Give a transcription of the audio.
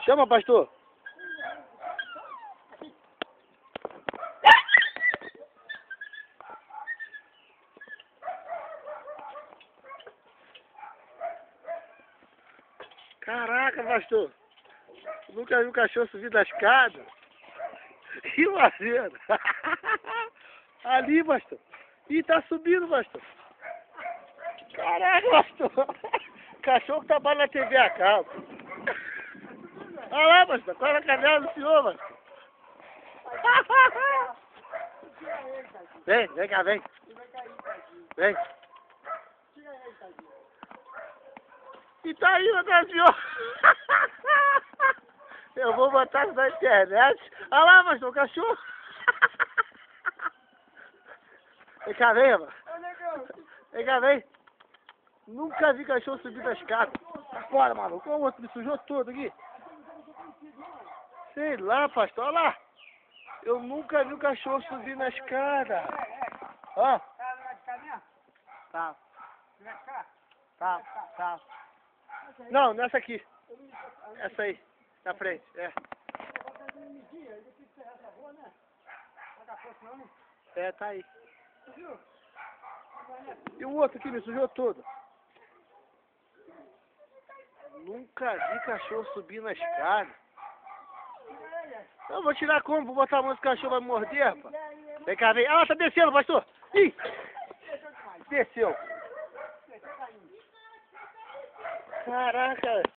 Chama, pastor. Caraca, pastor. Eu nunca vi um cachorro subir da escada. Que fazendo? Ali, pastor. Ih, tá subindo, pastor. Caraca, pastor. Cachorro trabalha na TV a cabo. Olha lá, pastor. Qual é a canela do senhor, pastor? Vem, vem cá, vem. Vem. E tá aí, meu senhor. Eu vou botar isso na internet. Olha lá, pastor, o cachorro. Vem cá, vem, mano. Vem cá, vem. Nunca vi cachorro subir da escada. Tá fora, maluco. O outro me sujou todo aqui. Sei lá, pastor. Olha lá. Eu nunca vi o cachorro subir na escada. Ó. Tá. Tá. Não, nessa aqui. Essa aí. Na frente, é. É, tá aí. E o outro aqui me sujou todo. Nunca vi cachorro subir na escada. Eu vou tirar como? Vou botar a mão do cachorro, vai me morder, rapaz. Vem cá, vem. Ah, tá descendo, pastor. Ih! Desceu. Caraca.